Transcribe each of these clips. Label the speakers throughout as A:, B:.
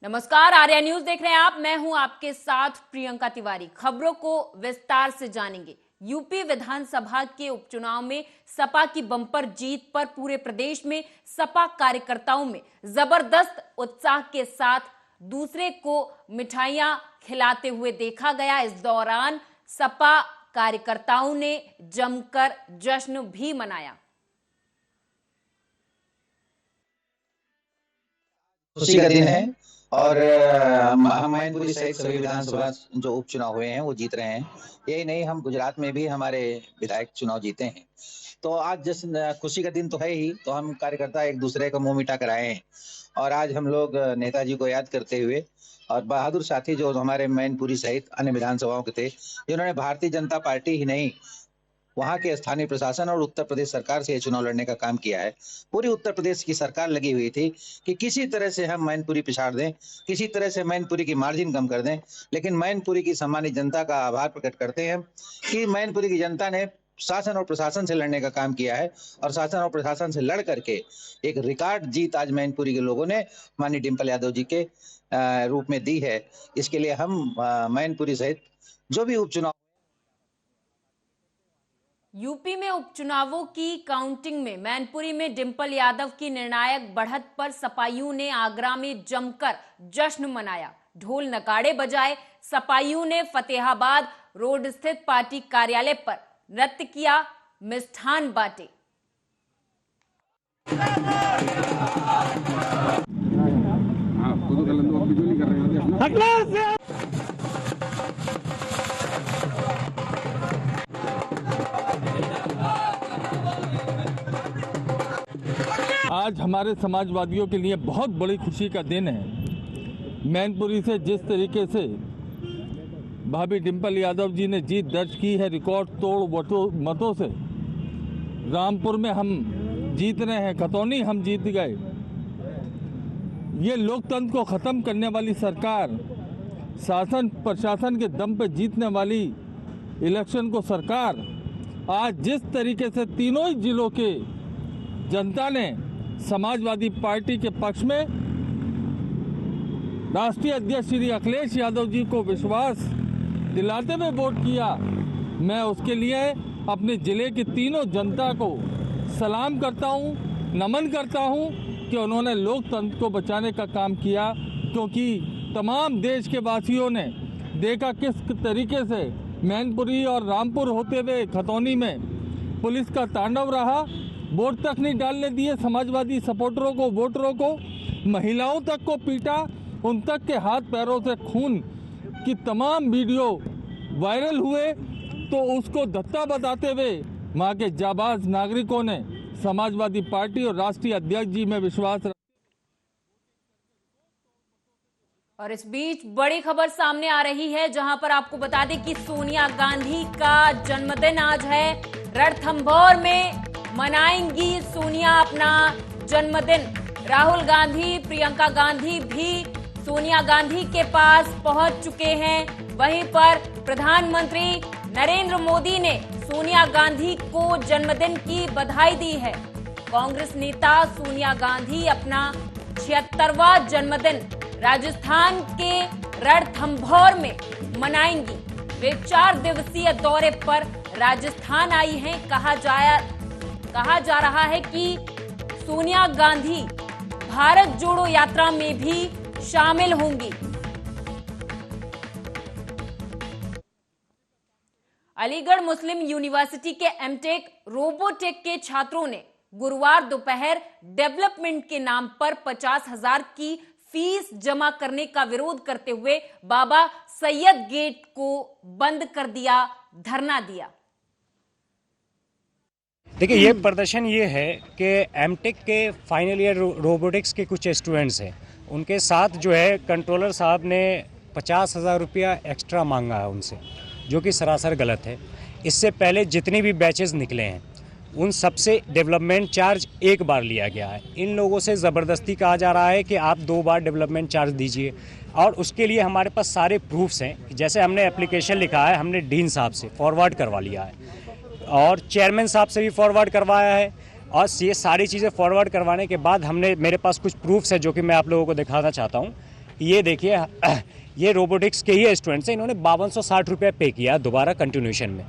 A: नमस्कार, आर्या न्यूज देख रहे हैं आप। मैं हूं आपके साथ प्रियंका तिवारी। खबरों को विस्तार से जानेंगे। यूपी विधानसभा के उपचुनाव में सपा की बम्पर जीत पर पूरे प्रदेश में सपा कार्यकर्ताओं में जबरदस्त उत्साह के साथ दूसरे को मिठाइयां खिलाते हुए देखा गया। इस दौरान सपा कार्यकर्ताओं ने जमकर जश्न भी मनाया।
B: खुशी का दिन है और हम मैनपुरी सहित सभी विधानसभा जो उपचुनाव हुए हैं वो जीत रहे हैं। यही नहीं, हम गुजरात में भी हमारे विधायक चुनाव जीते हैं। तो आज जश्न खुशी का दिन तो है ही, तो हम कार्यकर्ता एक दूसरे का मुंह मिठा कराए हैं। और आज हम लोग नेताजी को याद करते हुए और बहादुर साथी जो हमारे मैनपुरी सहित अन्य विधानसभाओं के थे, जिन्होंने भारतीय जनता पार्टी ही नहीं वहां के स्थानीय प्रशासन और उत्तर प्रदेश सरकार से ये चुनाव लड़ने का काम किया है। पूरी उत्तर प्रदेश की सरकार लगी हुई थी कि किसी तरह से हम मैनपुरी पिछाड़ दें, किसी तरह से मैनपुरी की मार्जिन कम कर दें। लेकिन मैनपुरी की सम्मानित जनता का आभार प्रकट करते हैं कि मैनपुरी की जनता ने शासन और प्रशासन से लड़ने का काम किया है और शासन और प्रशासन से लड़ करके एक रिकॉर्ड जीत आज मैनपुरी के लोगों ने माननीय डिम्पल यादव जी के रूप में दी है। इसके लिए हम मैनपुरी सहित जो भी उपचुनाव
A: यूपी में उपचुनावों की काउंटिंग में मैनपुरी में डिम्पल यादव की निर्णायक बढ़त पर सपाइयों ने आगरा में जमकर जश्न मनाया। ढोल नगाड़े बजाए सपाइयों ने फतेहाबाद रोड स्थित पार्टी कार्यालय पर नृत्य किया, मिष्ठान बांटे।
C: आज हमारे समाजवादियों के लिए बहुत बड़ी खुशी का दिन है। मैनपुरी से जिस तरीके से भाभी डिम्पल यादव जी ने जीत दर्ज की है रिकॉर्ड तोड़ मतों से, रामपुर में हम जीत रहे हैं, खतौनी हम जीत गए। ये लोकतंत्र को ख़त्म करने वाली सरकार, शासन प्रशासन के दम पे जीतने वाली इलेक्शन को सरकार आज जिस तरीके से तीनों ही जिलों के जनता ने समाजवादी पार्टी के पक्ष में राष्ट्रीय अध्यक्ष श्री अखिलेश यादव जी को विश्वास दिलाते हुए वोट किया, मैं उसके लिए अपने जिले की तीनों जनता को सलाम करता हूं, नमन करता हूं कि उन्होंने लोकतंत्र को बचाने का काम किया। क्योंकि तमाम देश के वासियों ने देखा किस तरीके से मैनपुरी और रामपुर होते हुए खतौनी में पुलिस का तांडव रहा। वोट तक नहीं डालने दिए समाजवादी सपोर्टरों को, वोटरों को, महिलाओं तक को पीटा, उन तक के हाथ पैरों से खून की तमाम वीडियो वायरल हुए। तो उसको धत्ता बताते हुए वहाँ के जाबाज नागरिकों ने समाजवादी पार्टी और राष्ट्रीय अध्यक्ष जी में विश्वास रखा।
A: और इस बीच बड़ी खबर सामने आ रही है, जहां पर आपको बता दें कि सोनिया गांधी का जन्मदिन आज है। रणथंभौर में मनाएंगी सोनिया अपना जन्मदिन। राहुल गांधी, प्रियंका गांधी भी सोनिया गांधी के पास पहुंच चुके हैं। वहीं पर प्रधानमंत्री नरेंद्र मोदी ने सोनिया गांधी को जन्मदिन की बधाई दी है। कांग्रेस नेता सोनिया गांधी अपना 76वां जन्मदिन राजस्थान के रणथंभौर में मनाएंगी। वे 4 दिवसीय दौरे पर राजस्थान आई हैं। कहा जा रहा है कि सोनिया गांधी भारत जोड़ो यात्रा में भी शामिल होंगी। अलीगढ़ मुस्लिम यूनिवर्सिटी के एमटेक रोबोटेक के छात्रों ने गुरुवार दोपहर डेवलपमेंट के नाम पर 50,000 की फीस जमा करने का विरोध करते हुए बाबा सैयद गेट को बंद कर दिया, धरना दिया।
D: देखिए, ये प्रदर्शन ये है कि एमटेक के फाइनल ईयर रोबोटिक्स के कुछ स्टूडेंट्स हैं, उनके साथ जो है कंट्रोलर साहब ने 50,000 रुपया एक्स्ट्रा मांगा है उनसे, जो कि सरासर गलत है। इससे पहले जितनी भी बैचेस निकले हैं उन सबसे डेवलपमेंट चार्ज एक बार लिया गया है। इन लोगों से ज़बरदस्ती कहा जा रहा है कि आप 2 बार डेवलपमेंट चार्ज दीजिए, और उसके लिए हमारे पास सारे प्रूफ्स हैं। जैसे हमने एप्लीकेशन लिखा है, हमने डीन साहब से फॉरवर्ड करवा लिया है और चेयरमैन साहब से भी फॉरवर्ड करवाया है, और ये सारी चीज़ें फॉरवर्ड करवाने के बाद हमने, मेरे पास कुछ प्रूफ्स है जो कि मैं आप लोगों को दिखाना चाहता हूँ ये देखिए, ये रोबोटिक्स के ही स्टूडेंट्स हैं, इन्होंने 5260 रुपये पे किया दोबारा कंटिन्यूशन में,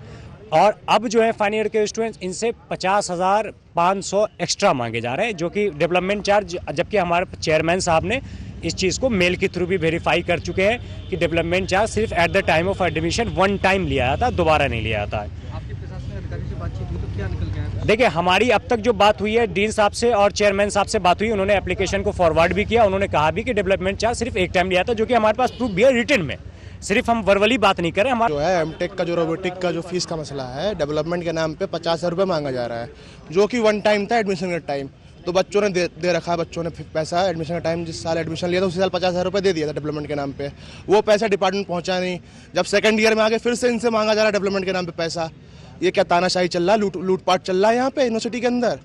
D: और अब जो है फाइनल ईयर के स्टूडेंट्स इनसे 50,500 एक्स्ट्रा मांगे जा रहे हैं, जो कि डेवलपमेंट चार्ज, जबकि हमारे चेयरमैन साहब ने इस चीज़ को मेल के थ्रू भी वेरीफाई कर चुके हैं कि डेवलपमेंट चार्ज सिर्फ at the time of admission 1 time लिया था, दोबारा नहीं लिया था।
E: आपके प्रशासनिक अधिकारी से बातचीत हुई तो क्या निकल गया?
D: देखिए, हमारी अब तक जो बात हुई है, डीन साहब से और चेयरमैन साहब से बात हुई, उन्होंने एप्लीकेशन को फॉरवर्ड भी किया, उन्होंने कहा भी कि डेवलपमेंट चार्ज सिर्फ 1 टाइम लिया था, जो कि हमारे पास प्रूफ भी है रिटन में, सिर्फ हम वर्बली बात नहीं करें। हमारा
F: जो है एमटेक का जो रोबोटिक का जो फीस का मसला है, डेवलपमेंट के नाम पे 50,000 रुपये मांगा जा रहा है, जो कि 1 टाइम था एडमिशन का टाइम। तो बच्चों ने दे रखा है, बच्चों ने पैसा एडमिशन का टाइम, जिस साल एडमिशन लिया था उसी साल 50,000 रुपये दे दिया था डेवलपमेंट के नाम पे। वो पैसा डिपार्टमेंट पहुंचा नहीं, जब सेकंड ईयर में आगे फिर से इनसे मांगा जा रहा है डेवलपमेंट के नाम पे पैसा। ये क्या तानाशाही चल रहा है, लूटपाट चल रहा है यहाँ पे यूनिवर्सिटी के अंदर।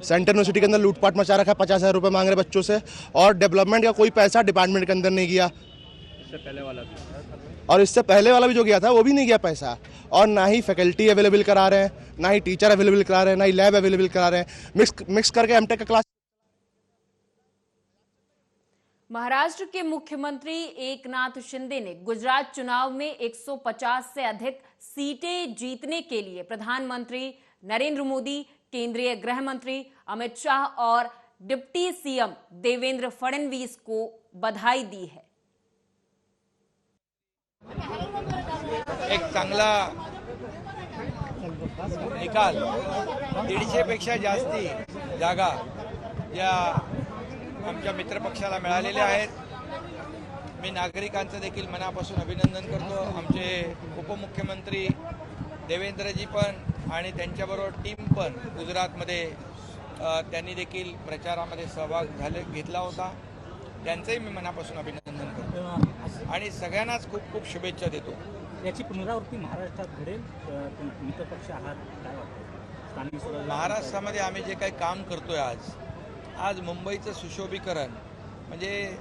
F: सेंट्रल यूनिवर्सिटी के अंदर लूटपाट मचा रखा है, 50,000 रुपये मांग रहे बच्चों से, और डेवलपमेंट का कोई पैसा डिपार्टमेंट के अंदर नहीं गया। और इससे पहले वाला भी जो गया था वो भी नहीं गया पैसा, और ना ही फैकल्टी अवेलेबल करा रहे हैं, ना ही टीचर अवेलेबल करा रहे हैं, ना ही लैब अवेलेबल करा रहे हैं, मिक्स करके एमटेक का क्लास।
A: महाराष्ट्र के मुख्यमंत्री एकनाथ शिंदे ने गुजरात चुनाव में 150 से अधिक सीटें जीतने के लिए प्रधानमंत्री नरेंद्र मोदी, केंद्रीय गृह मंत्री अमित शाह और डिप्टी सीएम देवेंद्र फडणवीस को बधाई दी है।
G: एक चांगला निकाल, 150 पेक्षा जास्ती जागा या आमच्या मित्रपक्षाला मिळालेल्या आहेत। मी नागरिकांचं देखील मनापासून अभिनंदन करतो। आमचे उपमुख्यमंत्री देवेंद्रजी पण आणि त्यांच्याबरोबर टीम पण गुजरातमध्ये त्यांनी देखील प्रचारामध्ये सहभाग घेतला होता, त्यांचंही मी मनापासून अभिनंदन करतो आणि सगळ्यांनाच खूप खूप शुभेच्छा देतो।
E: याची पुनरावृत्ती महाराष्ट्रात घडेल, मित्रपक्ष आहात, काय वाटतं? स्थानिक स्वराज्य
G: महाराष्ट्रामध्ये आम्ही जे काही काम करतोय आज मुंबईचं सुशोभीकरण, म्हणजे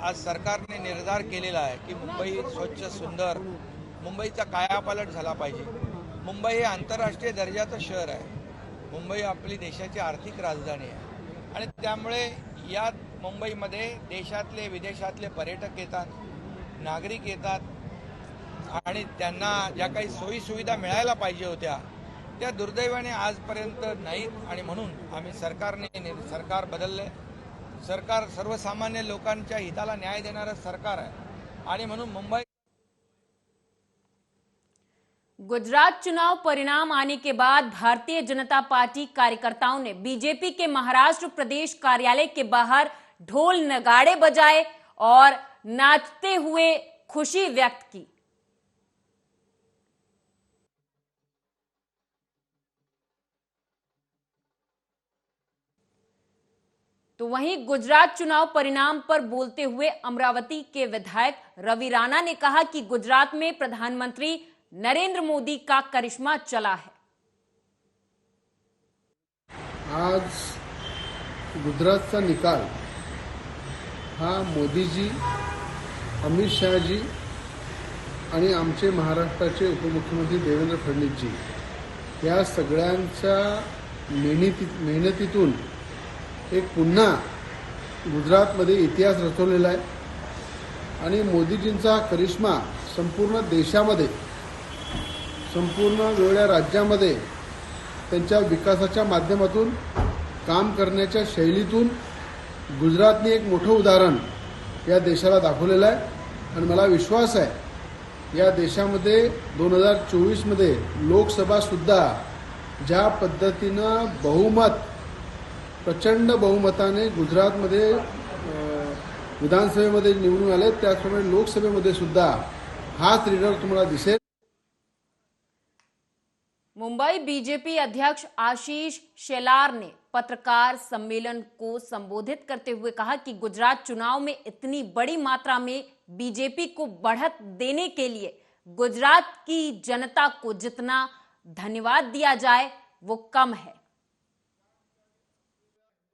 G: आज सरकारने निर्धार केलेला आहे की मुंबई स्वच्छ सुंदर, मुंबईचा कायापालट झाला पाहिजे। मुंबई हे आंतरराष्ट्रीय दर्जाचं शहर आहे, मुंबई आपली देशाची आर्थिक राजधानी आहे आणि त्यामुळे या मुंबईमध्ये देशातले विदेशातले पर्यटक येतात, नागरिक येतात आणि त्यांना ज्या काही सोयी सुविधा मिळायला पाहिजे होत्या त्या दुर्दैवाने आजपर्यंत नाहीत आणि म्हणून आम्ही सरकार बदलले। सरकार सर्वसामान्य लोकांच्या हिताला न्याय देणारं सरकार आहे आणि म्हणून मुंबई।
A: गुजरात चुनाव परिणाम आने के बाद भारतीय जनता पार्टी कार्यकर्ताओं ने बीजेपी के महाराष्ट्र प्रदेश कार्यालय के बाहर ढोल नगाड़े बजाए और नाचते हुए खुशी व्यक्त की। तो वहीं गुजरात चुनाव परिणाम पर बोलते हुए अमरावती के विधायक रवि राणा ने कहा कि गुजरात में प्रधानमंत्री नरेंद्र मोदी का करिश्मा चला है।
H: आज गुजरातचा निकाल हा मोदीजी, अमित शहाजी आणि आमचे महाराष्ट्राचे उपमुख्यमंत्री देवेंद्र फडणवीसजी या सगळ्यांच्या मेहनतीतून एक पुन्हा गुजरातमध्ये इतिहास रचवलेला आहे आणि मोदीजींचा करिश्मा संपूर्ण देशामध्ये, संपूर्ण वेगळ्या राज्यामध्ये त्यांच्या विकासाच्या माध्यमातून, काम करण्याच्या शैलीतून गुजरातने एक मोठं उदाहरण या देशाला दाखवलेलं आहे आणि मला विश्वास आहे या देशामध्ये 2024 मध्ये लोकसभा सुद्धा ज्या पद्धतीनं प्रचंड बहुमताने गुजरातमध्ये विधानसभेमध्ये निवडून आले, त्याचप्रमाणे लोकसभेमध्ये सुद्धा हाच लीडर तुम्हाला दिसेल।
A: मुंबई बीजेपी अध्यक्ष आशीष शेलार ने पत्रकार सम्मेलन को संबोधित करते हुए कहा कि गुजरात चुनाव में इतनी बड़ी मात्रा में बीजेपी को बढ़त देने के लिए गुजरात की जनता को जितना धन्यवाद दिया जाए वो कम है।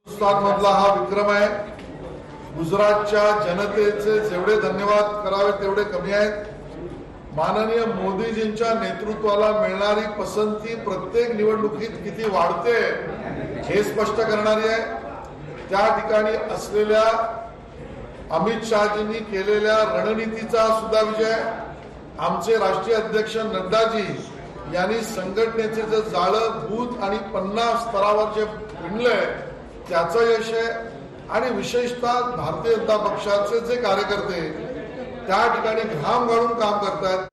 I: हिंदुस्थानमधला हा विक्रम आहे। गुजरातच्या जनतेचे जेवढे धन्यवाद करावे तेवढे कमी आहेत। माननीय मोदीजींच्या नेतृत्वाला मिळणारी पसंती प्रत्येक निवडणुकीत किती वाढते हे स्पष्ट करणारी आहे। त्या ठिकाणी असलेल्या अमित शहाजींनी केलेल्या रणनीतीचा सुद्धा विजय, आमचे राष्ट्रीय अध्यक्ष नड्डाजी यांनी संघटनेचे जे जाळं बूथ आणि 50 स्तरावर जे विणलंय त्याचं यश आहे आणि विशेषतः भारतीय जनता पक्षाचे जे कार्यकर्ते त्या ठिकाणी घाम गाळून काम करतात।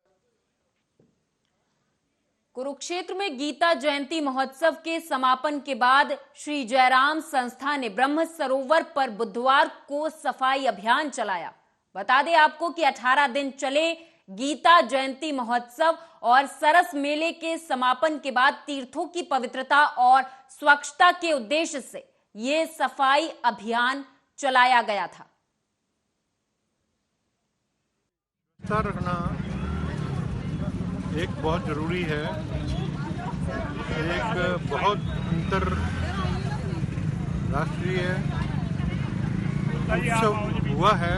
A: कुरुक्षेत्र में गीता जयंती महोत्सव के समापन के बाद श्री जयराम संस्था ने ब्रह्म सरोवर पर बुधवार को सफाई अभियान चलाया। बता दें आपको कि 18 दिन चले गीता जयंती महोत्सव और सरस मेले के समापन के बाद तीर्थों की पवित्रता और स्वच्छता के उद्देश्य से ये सफाई अभियान चलाया गया था।
J: स्वच्छता रखना एक बहुत जरूरी है। एक बहुत अंतरराष्ट्रीय उत्सव हुआ है।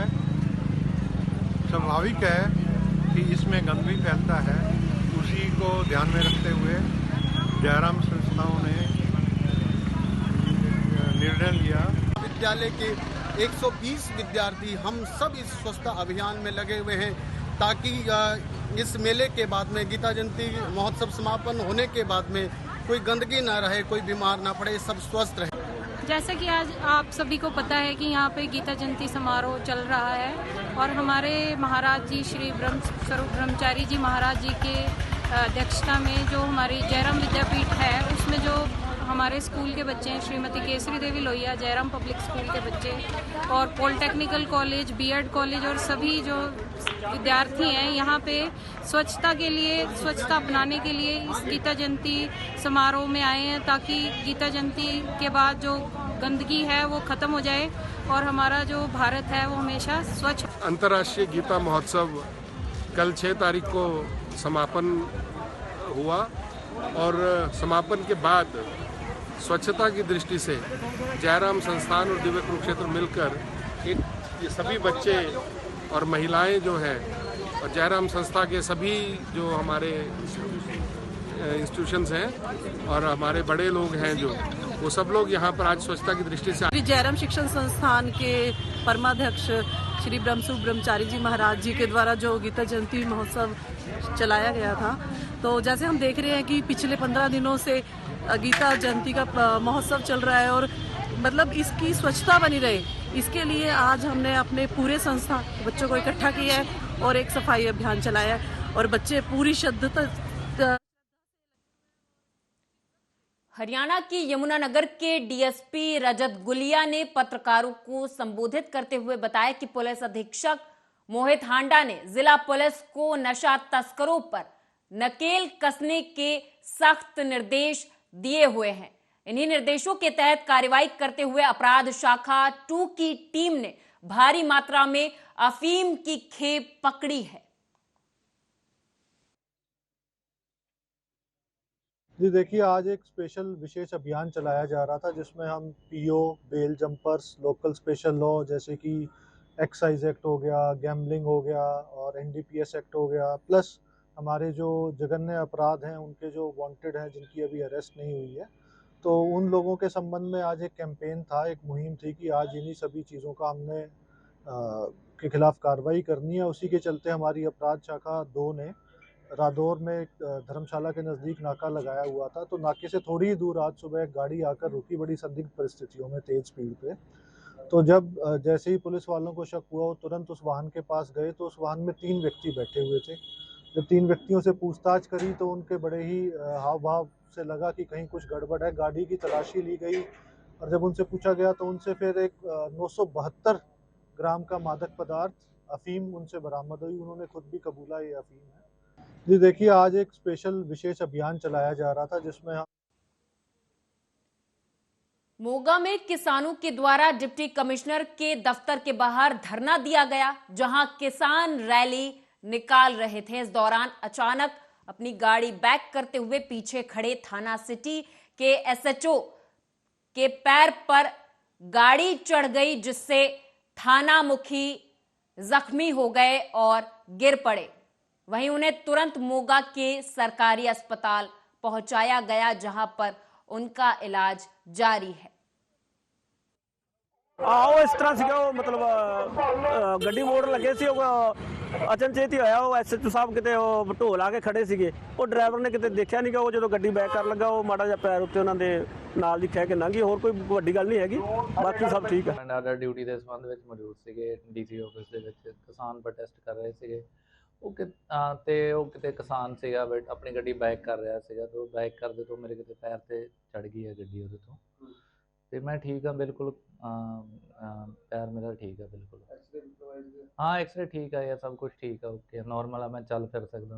J: स्वाभाविक है कि इसमें गंदगी फैलता है। उसी को ध्यान में रखते हुए जयराम संस्थाओं ने निर्णय लिया।
K: विद्यालय के 120 विद्यार्थी हम सब इस स्वच्छता अभियान में लगे हुए हैं ताकि इस मेले के बाद में गीता जयंती महोत्सव समापन होने के बाद में कोई गंदगी ना रहे, कोई बीमार ना पड़े, सब स्वस्थ रहे।
L: जैसा कि आज आप सभी को पता है कि यहाँ पे गीता जयंती समारोह चल रहा है और हमारे महाराज जी श्री ब्रह्मस्वरूप ब्रह्मचारी जी महाराज जी के अध्यक्षता में जो हमारी जयराम विद्यापीठ है उसमें जो हमारे स्कूल के बच्चे हैं, श्रीमती केसरी देवी लोहिया जयराम पब्लिक स्कूल के बच्चे और पॉलिटेक्निकल कॉलेज, बीएड कॉलेज और सभी जो विद्यार्थी हैं यहाँ पे स्वच्छता के लिए, स्वच्छता अपनाने के लिए इस गीता जयंती समारोह में आए हैं ताकि गीता जयंती के बाद जो गंदगी है वो खत्म हो जाए और हमारा जो भारत है वो हमेशा स्वच्छ।
J: अंतर्राष्ट्रीय गीता महोत्सव कल 6 तारीख को समापन हुआ और समापन के बाद स्वच्छता की दृष्टि से जयराम संस्थान और दिव्य कुरुक्षेत्र मिलकर एक ये सभी बच्चे और महिलाएं जो हैं और जयराम संस्था के सभी जो हमारे इंस्टीट्यूशंस हैं और हमारे बड़े लोग हैं जो वो सब लोग यहाँ पर आज स्वच्छता की दृष्टि से
M: जयराम शिक्षण संस्थान के परमाध्यक्ष श्री ब्रह्मस्वरूप ब्रह्मचारी जी महाराज जी के द्वारा जो गीता जयंती महोत्सव चलाया गया था, तो जैसे हम देख रहे हैं कि पिछले 15 दिनों से गीता जयंती का महोत्सव चल रहा है और मतलब इसकी स्वच्छता बनी रहे, इसके लिए आज हमने अपने पूरे संस्था बच्चों को इकट्ठा किया है और एक सफाई अभियान चलाया है और बच्चे पूरी श्रद्धा।
A: हरियाणा की यमुनानगर के डीएसपी रजत गुलिया ने पत्रकारों को संबोधित करते हुए बताया कि पुलिस अधीक्षक मोहित हांडा ने जिला पुलिस को नशा तस्करों पर नकेल कसने के सख्त निर्देश दिए हुए हैं। इन्हीं निर्देशों के तहत कार्रवाई करते हुए अपराध शाखा 2 की टीम ने भारी मात्रा में अफीम की खेप पकड़ी है।
N: जी देखिए, आज एक स्पेशल विशेष अभियान चलाया जा रहा था जिसमें हम PO, bail jumpers, local special law जैसे कि एक्साइज एक्ट हो गया, गैम्बलिंग हो गया और एनडीपीएस एक्ट हो गया, प्लस हमारे जो जघन्य अपराध हैं उनके जो वांटेड हैं जिनकी अभी अरेस्ट नहीं हुई है, तो उन लोगों के संबंध में आज एक कैंपेन था, एक मुहिम थी कि आज इन्हीं सभी चीज़ों का हमने के खिलाफ कार्रवाई करनी है। उसी के चलते हमारी अपराध शाखा 2 ने रादौर में एक धर्मशाला के नज़दीक नाका लगाया हुआ था, तो नाके से थोड़ी ही दूर आज सुबह एक गाड़ी आकर रुकी बड़ी संदिग्ध परिस्थितियों में तेज़ स्पीड पे। तो जब जैसे ही पुलिस वालों को शक हुआ वो तुरंत उस वाहन के पास गए, तो उस वाहन में 3 व्यक्ति बैठे हुए थे। जब 3 व्यक्तियों से पूछताछ करी तो उनके बड़े ही हाव भाव से लगा कि कहीं कुछ गड़बड़ है। गाड़ी की तलाशी ली गई और जब उनसे पूछा गया तो उनसे फिर एक 972 ग्राम का मादक पदार्थ अफीम उनसे बरामद हुई। उन्होंने खुद भी कबूला ये अफीम है। जी देखिए, आज एक स्पेशल विशेष अभियान चलाया जा रहा था जिसमें हम
A: मोगा में किसानों के द्वारा डिप्टी कमिश्नर के दफ्तर के बाहर धरना दिया गया, जहां किसान रैली निकाल रहे थे। इस दौरान अचानक अपनी गाड़ी बैक करते हुए पीछे खड़े थाना सिटी के एसएचओ के पैर पर गाड़ी चढ़ गई, जिससे थाना मुखी जख्मी हो गए और गिर पड़े। वहीं उन्हें तुरंत मोगा के सरकारी अस्पताल पहुंचाया गया, जहां पर उनका इलाज जारी है।
O: ਆਓ ਇਸ ਤਰ੍ਹਾਂ ਸੀਗਾ ਉਹ ਮਤਲਬ ਗੱਡੀ ਮੋੜ ਲੱਗੇ ਸੀ ਉਹ ਅਚਨਚੇਤ ਹੀ ਹੋਇਆ। ਉਹ ਐਸਐਚਓ ਸਾਹਿਬ ਕਿਤੇ ਉਹ ਢੋਲ ਆ ਕੇ ਖੜੇ ਸੀਗੇ, ਉਹ ਡਰਾਈਵਰ ਨੇ ਕਿਤੇ ਦੇਖਿਆ ਨਹੀਂ ਗਾ। ਉਹ ਜਦੋਂ ਗੱਡੀ ਬੈਕ ਕਰਨ ਲੱਗਾ ਉਹ ਮਾੜਾ ਜਿਹਾ ਪੈਰ ਉੱਤੇ ਉਹਨਾਂ ਦੇ ਨਾਲ ਦੀ ਖਹਿ ਕੇ ਲੰਘੀ। ਹੋਰ ਕੋਈ ਵੱਡੀ ਗੱਲ ਨਹੀਂ ਹੈਗੀ, ਬਾਕੀ ਸਭ ਠੀਕ ਹੈ।
P: ਆਰਡਰ ਡਿਊਟੀ ਦੇ ਸੰਬੰਧ ਵਿੱਚ ਮੌਜੂਦ ਸੀਗੇ ਡੀਸੀ ਆਫਿਸ ਦੇ ਵਿੱਚ। ਕਿਸਾਨ ਪ੍ਰੋਟੈਸਟ ਕਰ ਰਹੇ ਸੀਗੇ ਉਹ ਕਿਤੇ ਕਿਸਾਨ ਸੀਗਾ ਬਟ ਆਪਣੀ ਗੱਡੀ ਬੈਕ ਕਰ ਰਿਹਾ ਸੀਗਾ। ਤੇ ਉਹ ਬੈਕ ਕਰਦੇ ਤੋਂ ਮੇਰੇ ਕਿਤੇ ਪੈਰ ਤੇ ਚੜ ਗਈ ਹੈ ਗੱਡੀ ਉਹਦੇ ਤੋਂ। ਤੇ ਮੈਂ ਠੀਕ ਹਾਂ ਬਿਲਕੁਲ, पैर मेरा ठीक है बिल्कुल। हाँ एक्सरे ठीक है, ये सब कुछ ठीक है, ओके नॉर्मल है, मैं चल फिर सकता।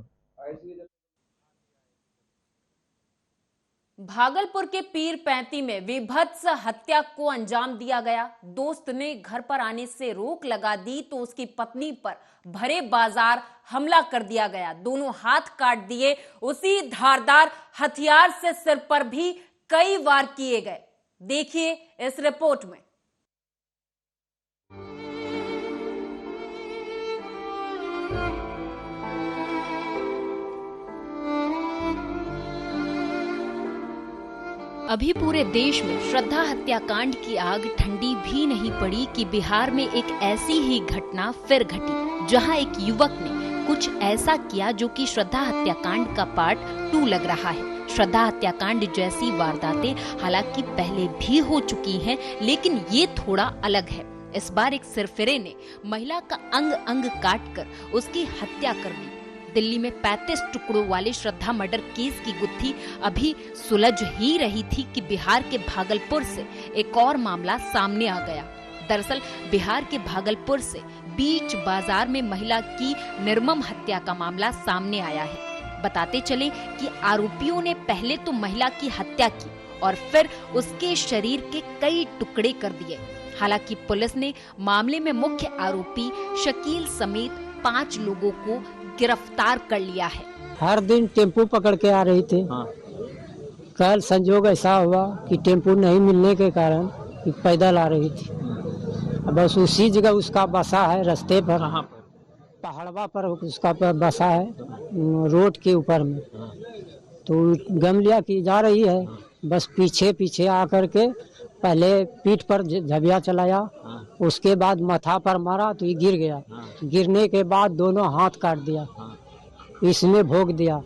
A: भागलपुर के पीर 35 में विभत्स हत्या को अंजाम दिया गया। दोस्त ने घर पर आने से रोक लगा दी तो उसकी पत्नी पर भरे बाजार हमला कर दिया गया। दोनों हाथ काट दिए। उसी धारदार हथियार से सिर पर भी कई वार किए गए। देखिए इस रिपोर्ट में।
Q: अभी पूरे देश में श्रद्धा हत्याकांड की आग ठंडी भी नहीं पड़ी कि बिहार में एक ऐसी ही घटना फिर घटी, जहां एक युवक ने कुछ ऐसा किया जो कि श्रद्धा हत्याकांड का पार्ट 2 लग रहा है। श्रद्धा हत्याकांड जैसी वारदातें हालांकि पहले भी हो चुकी हैं, लेकिन ये थोड़ा अलग है। इस बार एक सिरफिरे ने महिला का अंग अंग काटकर उसकी हत्या कर दी। दिल्ली में 35 टुकड़ों वाले श्रद्धा मर्डर केस की गुत्थी अभी सुलझ ही रही थी कि बिहार के भागलपुर से एक और मामला सामने आ गया। दरअसल बिहार के भागलपुर से बीच बाजार में महिला की निर्मम हत्या का मामला सामने आया है। बताते चले कि आरोपियों ने पहले तो महिला की हत्या की और फिर उसके शरीर के कई टुकड़े कर दिए। हालांकि पुलिस ने मामले में मुख्य आरोपी शकील समेत 5 लोगों को गिरफ्तार कर लिया है।
R: हर दिन टेम्पो पकड़ के आ रही थी। हाँ। कल संजोग ऐसा हुआ कि टेम्पो नहीं मिलने के कारण पैदल आ रही थी। बस उसी जगह उसका बसा है, रास्ते पर पहाड़वा पर उसका बसा है, रोड के ऊपर में। तो गम लिया कि जा रही है, बस पीछे पीछे आकर के पहले पीठ पर झबिया चलाया, उसके बाद माथा पर मारा तो ये गिर गया। गिरने के बाद दोनों हाथ काट दिया, इसमें भोग दिया।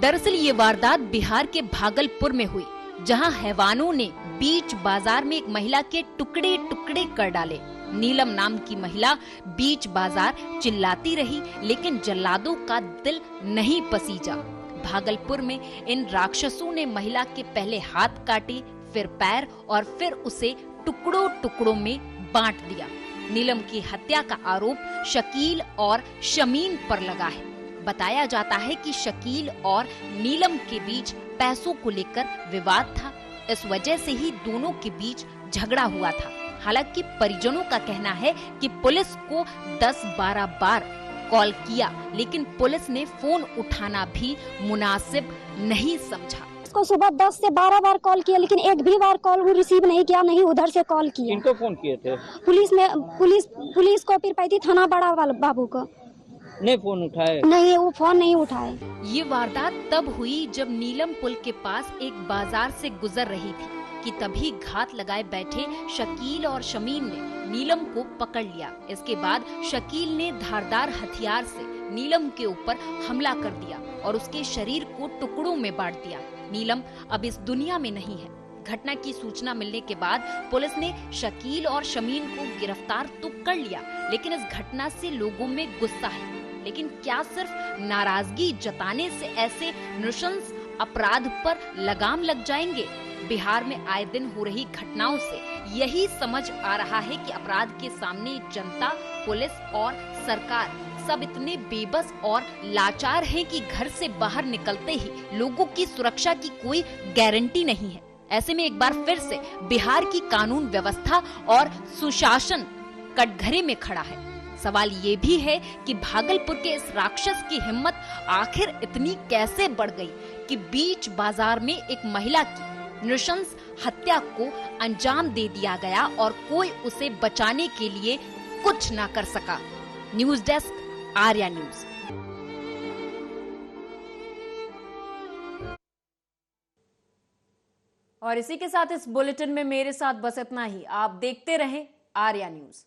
Q: दरअसल ये वारदात बिहार के भागलपुर में हुई, जहां हैवानों ने बीच बाजार में एक महिला के टुकड़े टुकड़े कर डाले। नीलम नाम की महिला बीच बाजार चिल्लाती रही, लेकिन जल्लादों का दिल नहीं पसीजा। भागलपुर में इन राक्षसों ने महिला के पहले हाथ काटे, फिर पैर और फिर उसे टुकड़ों टुकड़ों में बांट दिया। नीलम की हत्या का आरोप शकील और शमीन पर लगा है। बताया जाता है कि शकील और नीलम के बीच पैसों को लेकर विवाद था। इस वजह से ही दोनों के बीच झगड़ा हुआ था। हालांकि परिजनों का कहना है कि पुलिस को 10-12 बार कॉल किया, लेकिन पुलिस ने फोन उठाना भी मुनासिब नहीं समझा।
S: उसको सुबह 10 से 12 बार कॉल किया, लेकिन एक भी बार कॉल वो रिसीव नहीं किया, नहीं उधर से कॉल किया।
E: इनको फोन किए थे?
S: पुलिस को पीरपैंती थाना बड़ा वाला बाबू को।
E: नहीं फोन उठाए?
S: नहीं, वो फोन नहीं उठाए।
Q: ये वारदात तब हुई जब नीलम पुल के पास एक बाजार से गुजर रही थी कि तभी घात लगाए बैठे शकील और शमीन ने नीलम को पकड़ लिया। इसके बाद शकील ने धारदार हथियार से नीलम के ऊपर हमला कर दिया और उसके शरीर को टुकड़ों में बांट दिया। नीलम अब इस दुनिया में नहीं है। घटना की सूचना मिलने के बाद पुलिस ने शकील और शमीन को गिरफ्तार तो कर लिया, लेकिन इस घटना से लोगों में गुस्सा है। लेकिन क्या सिर्फ नाराजगी जताने से ऐसे नृशंस अपराध पर लगाम लग जाएंगे? बिहार में आए दिन हो रही घटनाओं से यही समझ आ रहा है कि अपराध के सामने जनता, पुलिस और सरकार सब इतने बेबस और लाचार हैं कि घर से बाहर निकलते ही लोगों की सुरक्षा की कोई गारंटी नहीं है। ऐसे में एक बार फिर से बिहार की कानून व्यवस्था और सुशासन कटघरे में खड़ा है। सवाल ये भी है कि भागलपुर के इस राक्षस की हिम्मत आखिर इतनी कैसे बढ़ गई कि बीच बाजार में एक महिला की नृशंस हत्या को अंजाम दे दिया गया और कोई उसे बचाने के लिए कुछ ना कर सका। News desk, Arya news.
A: और इसी के साथ इस बुलेटिन में मेरे साथ बस इतना ही। आप देखते रहें आर्या न्यूज।